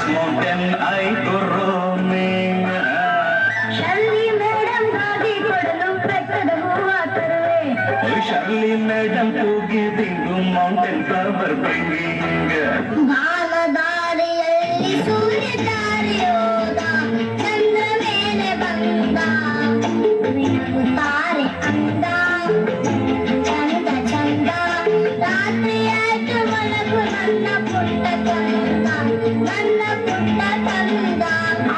mountain I go roaming. Shirley madam ಗಾಗಿ ಕೊಡಲು ಬೆಟ್ಟದ ಹೂವ ತರುವೆ. Oh, Shirley madam ಕೂಗಿದಿಂಗು mountain flower bringing. ಬಾಲದಾರಿಯಲ್ಲಿ ಸೂರ್ಯ ತಾರೆಯೋದ ಚಂದ್ರ ಮೇಲೆ ಬಂದ ತಾರೆ ಅಂದ ಚಂದ ಚಂದ ರಾತ್ರಿಯಾಯ್ತು ಮಲಗು ನನ್ನ ಪುಟ್ಟ ಕಂದ ನನ್ನ ಪುಟ್ಟ ಕಂದ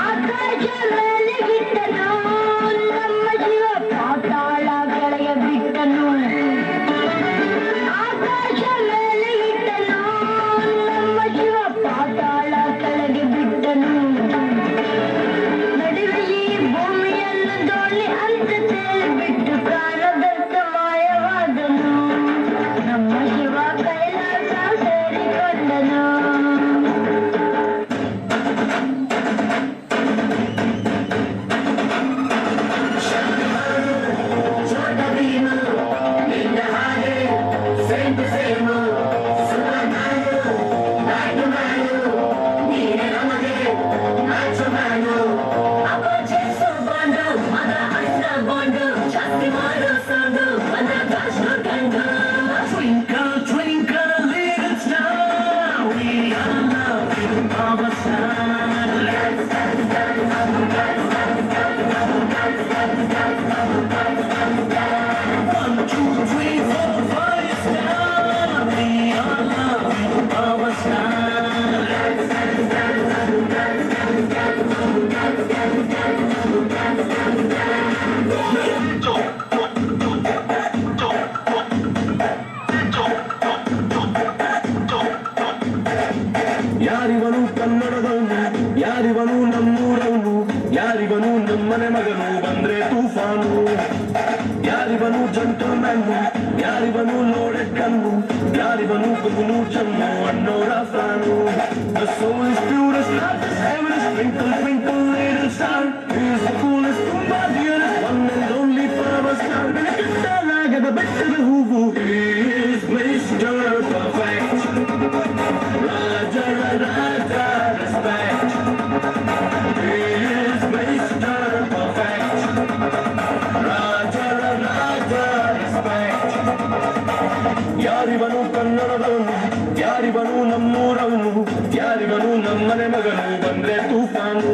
ಆಕಾಶ ಮೇಲೆ ಬಿಟ್ಟನು ನಮ್ಮ ಶಿವ ಪಾತಾಳ ಕೆಳಗೆ ಬಿಟ್ಟನು ಆಕಾಶ ಮೇಲೆ ಇಟ್ಟನು ನಮ್ಮ ಶಿವ ಪಾತಾಳ ಕೆಳಗೆ ಬಿಟ್ಟನು ನಡುವೆ ಈ ಭೂಮಿಯನ್ನು ದೋಣಿ ಅಂತ ಬಿಟ್ಟು ಪ್ರಾಣದಂತ ಮಾಯವಾದನು ನಮ್ಮ Shiva Kailasa ಸೇರಿಕೊಂಡನು Twinkle, twinkle, little star, we are loving our sun. One, two, three, four, five, star, we are loving our sun. ಯಾರಿವನು ಕನ್ನಡದವನು ಯಾರಿವನು ನಮ್ಮೂರವನು ಯಾರಿವನು ನಮ್ಮನೆ ಮಗನು ಬಂದ್ರೆ ತೂಫಾನು ಯಾರಿವನು ಜಂಟಲ್ಮ್ಯಾನು ಯಾರಿವನು ಲೋಡೆಡ್ ಕಣ್ಣು ಯಾರಿವನು ಕುಗುನು ಚನ್ನು ಅನ್ನೋರ fan The soul is pure as not as heaven is twinkle twinkle little star He is the coolest ತುಂಬಾ dearest one and only power star ಬೆಳಕಿಟ್ಟಲಾಗದ ಬೆಟ್ಟದ ಹೂವು He is Mr. Perfect Raja Raja respect He is Mr. Perfect Raja Raja respect ಯಾರಿವನು ಕನ್ನಡದವನು ಯಾರಿವನು ನಮ್ಮೂರವನು ಯಾರಿವನು ನಮ್ಮನೆ ಮಗನು ಬಂದ್ರೆ ತೂಫಾನು